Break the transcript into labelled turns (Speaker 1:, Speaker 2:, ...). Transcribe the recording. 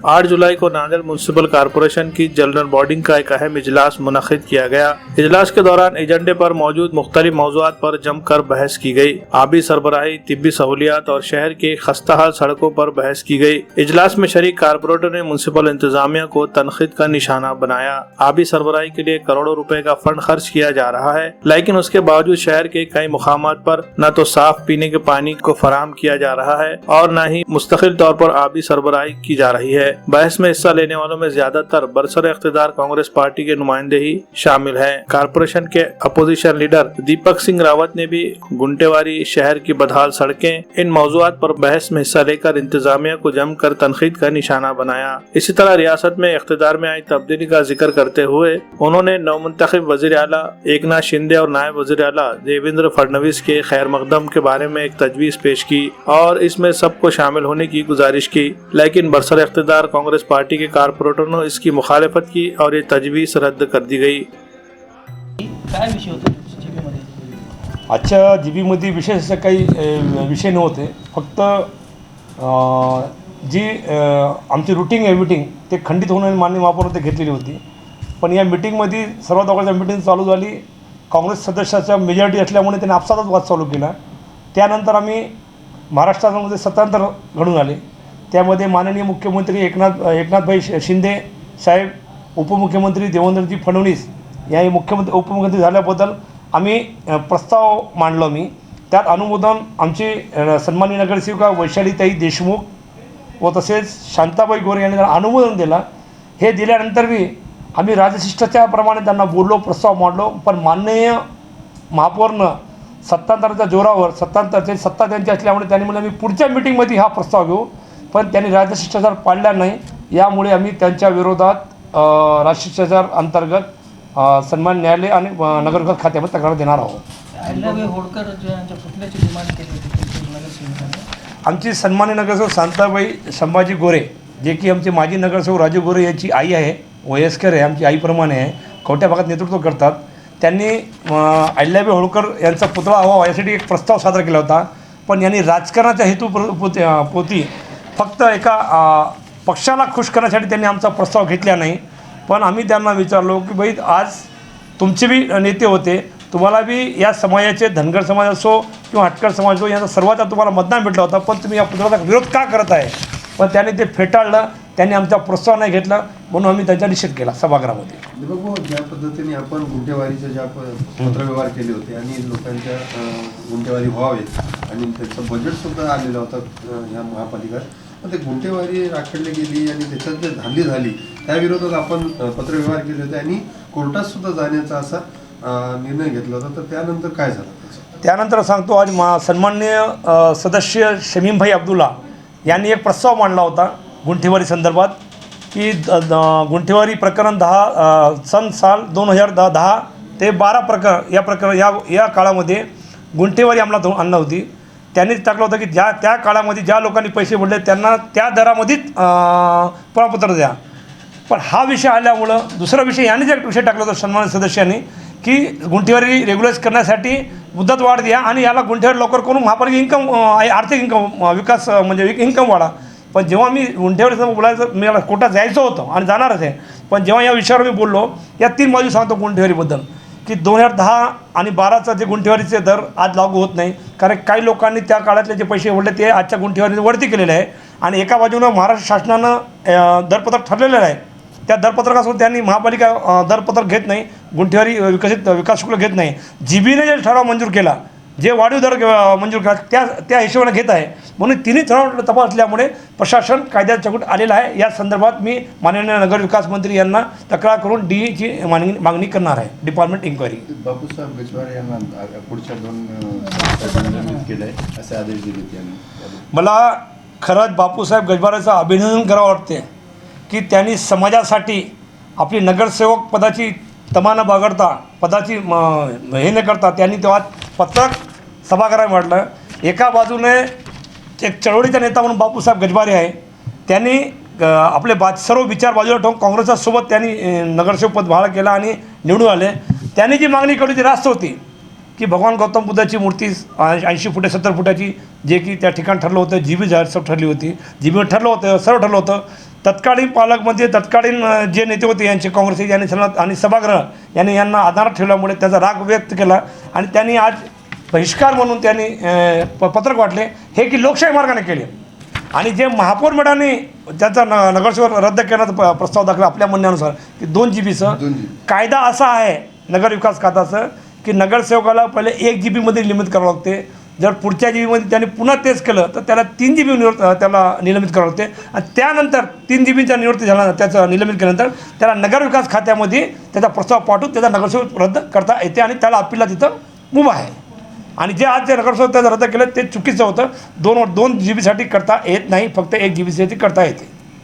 Speaker 1: 8 जुलाई को Nanded municipal corporation की general body का एक अहम इजलास मुनक्किद किया गया। इजलास के दौरान एजेंडे पर मौजूद मुख्तलिफ मौज़ूआत पर जमकर बहस की गई। आबी सरबराही, तिब्बी सहूलियात और शहर के खस्ताहाल सड़कों पर बहस की गई। इजलास में शरीक कारपोरेटर ने म्यूनिसिपल इंतजामिया को तनकीद का निशाना बनाया। आबी सरबराही के लिए करोड़ों रुपए का फंड खर्च किया जा रहा है, लेकिन उसके बावजूद शहर के कई मुकामात पर न तो साफ पीने के पानी को फराहम किया जा रहा है और न ही मुस्तकिल तौर पर आबी सरबराही की जा रही है। बहस में हिस्सा लेने वालों में ज्यादातर बरसर इख्तिदार कांग्रेस पार्टी के नुमाइंदे ही शामिल हैं। कारपोरेशन के अपोजिशन लीडर दीपक सिंह रावत ने भी गुंटेवारी, शहर की बदहाल सड़कें, इन मौजूआत पर बहस में हिस्सा लेकर इंतजामिया को जमकर तनकीद का निशाना बनाया। इसी तरह रियासत में इख्तिदार में आई तब्दीली का जिक्र करते हुए उन्होंने नवमुंतखब वज़ीर आला एकनाथ शिंदे और नायब वज़ीर आला देवेंद्र फडणवीस के खैर मकदम के बारे में एक तजवीज़ पेश की और इसमें सबको शामिल होने की गुजारिश की, लेकिन बरसर इख्तिदार कांग्रेस पार्टी के कारपोरेटरों ने इसकी मुखालफत की और ये तजवीज़ रद्द कर दी गई।
Speaker 2: काय विषय होते जीबीमध्ये?
Speaker 3: आजच्या जीबीमध्ये विशेष असं काही विषय नव्हते, फक्त जी आमची रूटीन आहे मीटिंग ते खंडित होण्याने मान्य महापौरांनी घेतलेली होती। पण या मीटिंगमध्ये सर्वात अगोदर मीटिंग चालू झाली, काँग्रेस सदस्याचा मेजॉरिटी असल्यामुळे त्यांनी आपसातच वाद चालू केला। त्यानंतर आम्ही महाराष्ट्रामध्ये सत्तांतर घडून आले, त्यामध्ये माननीय मुख्यमंत्री एकनाथभाई शिंदे साहेब, उपमुख्यमंत्री देवेंद्रजी फडणवीस या उपमुख्यमंत्री झाल्याबद्दल आम्ही प्रस्ताव मांडलो। मी त्यात अनुमोदन आमचे सन्माननीय नगरसेविका वैशालीताई देशमुख व तसेच शांताबाई गोरे यांनी अनुमोदन दिला। हे दिल्यानंतर मी आम्ही राजशिष्टाचाराप्रमाणे त्यांना बोललो, प्रस्ताव मांडलो, पण माननीय महापौरनं सत्तांतराच्या जोरावर सत्तांतराची सत्ता त्यांची असल्यामुळे त्यांनी म्हणलं मी पुढच्या मीटिंगमध्ये हा प्रस्ताव घेऊ, पण त्यांनी राजशिष्टाचार पाळला नाही। यामुळे आम्ही त्यांच्या विरोधात राजशिष्टाचार अंतर्गत सन्मान न्यायालय आणि नगरविकास खात्यामध्ये तक्रार देणार आहोत। आमची सन्माननीय नगरसेवक शांताबाई संभाजी गोरे, जे की आमचे माजी नगरसेवक राजू गोरे यांची आई आहे, वयस्कर आहे, आमची आईप्रमाणे आहे, कवठ्या भागात नेतृत्व करतात। त्यांनी अहिल्याबाई होळकर यांचा पुतळा हवा यासाठी एक प्रस्ताव सादर केला होता, पण यांनी राजकारणाच्या हेतूपोटी फक्त एका पक्षाला खुश करण्यासाठी त्यांनी आमचा प्रस्ताव घेतला नाही। पण आम्ही त्यांना विचारलो की भाई आज तुमचे बी नेते होते, तुम्हाला बी या समाजाचे धनगर समाज असो किंवा हटकर समाज असो यांचा सर्वात तुम्हाला मतदान भेटला होता, पण तुम्ही या पुतळ्याचा विरोध का करत आहे? पण त्यांनी ते फेटाळलं, त्यांनी आमचा प्रस्ताव नाही घेतला, म्हणून आम्ही त्याचा निषेध केला सभागृहामध्ये।
Speaker 4: बघू ज्या पद्धतीने आपण गुंठेवारीचे ज्या पत्रव्यवहार केले होते आणि लोकांच्या गुंठेवारी व्हावेत आणि त्याचं बजेटसुद्धा आलेलं होतं या महापालिकेत, पण ते गुंठेवारी राखडली गेली आणि त्याच्यात जे धांदली झाली त्या विरोधात आपण पत्रव्यवहार केले होते आणि कोर्टात सुद्धा जाण्याचा असा निर्णय घेतला होता। तर त्यानंतर काय झालं?
Speaker 3: त्यानंतर सांगतो, आज सन्माननीय सदस्य शमीमभाई अब्दुल्ला यांनी एक प्रस्ताव मांडला होता गुंठेवारी संदर्भात की गुंठेवारी प्रकरण 10 2010 ते 12 प्रकरण या काळामध्ये गुंठेवारी अंमलात आणली होती। त्यांनी टाकलं होतं की त्या काळामध्ये ज्या लोकांनी पैसे भरले त्यांना त्या दरामध्येच प्रमाणपत्र द्या। पण हा विषय आल्यामुळं दुसरा विषय यांनीच एक विषय टाकला होता सन्मानित सदस्यांनी की गुंठेवारी रेग्युलाइज करण्यासाठी मुदत वाढ द्या आणि याला गुंठेवारी लवकर करून महापालिका इन्कम आर्थिक इन्कम विकास म्हणजे इन्कम वाढा। पण जेव्हा मी गुंठेवारीचं बोलायचं मला कोर्टात जायचं होतं आणि जाणारच आहे, पण जेव्हा या विषयावर मी बोललो, या 3 बाजू सांगतो गुंठेवारीबद्दल की 2010 आणि 12चा जे गुंठेवारीचे दर आज लागू होत नाही, कारण काही लोकांनी त्या काळातले जे पैसे वडले ते आजच्या गुंठेवारीने वरती केलेले आहे आणि एका बाजूनं महाराष्ट्र शासनानं दरपत्रक ठरलेलं आहे, त्या दरपत्रकासोबत त्यांनी महापालिका दरपत्रक घेत नाही, गुंठेवारी विकास शुल्क घेत नाही। जीबीने जे ठराव मंजूर केला, जे वाढीव दर मंजूर केला त्या हिशोबाने घेत आहे, म्हणून तिन्ही ठराव तपासल्यामुळे प्रशासन कायद्यात चकूट आलेलं आहे। या संदर्भात मी माननीय नगरविकास मंत्री यांना तक्रार करून डीची मागणी करणार आहे, डिपार्टमेंट इन्क्वायरी।
Speaker 4: बापूसाहेब गजवारे यांना पुढच्या 2 केलं आहे असे आदेश दिले त्यांनी।
Speaker 3: मला खरंच बापूसाहेब गजवारेचं अभिनंदन करावं वाटते की त्यांनी समाजासाठी आपली नगरसेवक पदाची तमा न बाळगता, पदाची हे न करता त्यांनी तेव्हा पत्रक सभागृहात मांडलं। एका बाजूने एक चळवळीचा नेता म्हणून बापूसाहेब गजवारे आहे, त्यांनी आपले सर्व विचार बाजूला ठेवून काँग्रेसच्या सोबत त्यांनी नगरसेवक पद बहाल केला आणि निवडून आले। त्यांनी जी मागणी केली ती रास्त होती की भगवान गौतम बुद्धाची मूर्ती 80 फुटे 70 फुटाची जे की त्या ठिकाणी ठरलं होतं, जीबी जाहीर ठरली होती, जीबीवर ठरलं होतं, सर्व ठरलं होतं, तत्कालीन पालकमंत्री तत्कालीन जे नेते होते यांचे काँग्रेसचे यांनी सनद आणि सभागृह यांनी यांना आधार ठेवल्यामुळे त्याचा राग व्यक्त केला आणि त्यांनी आज बहिष्कार म्हणून त्यांनी पत्रक वाटले हे की लोकशाही मार्गाने केले. आणि जे महापौर मंडळाने त्याचा नगरसेवक रद्द करण्याचा प्रस्ताव दाखला आपल्या म्हणण्यानुसार की 2 GB कायदा असा आहे नगरविकास खात्याचं की नगरसेवकाला पहिले 1 GB निलंबित करावं लागते. जर पुढच्या GB त्यांनी पुन्हा तेच केलं तर त्याला 3 GB त्याला निलंबित करावं लागते आणि त्यानंतर 3 GBचा निवृत्ती झाला त्याचं निलंबित केल्यानंतर त्याला नगरविकास खात्यामध्ये त्याचा प्रस्ताव पाठवून त्याचा नगरसेवक रद्द करता येते आणि त्याला अपीलला तिथं मुभा आहे. आणि जे आज जे नगरसेवक त्याचं रद्द केलं ते चुकीचं होतं. 2 GBसाठी करता येत नाही, फक्त 1 GB करता येते.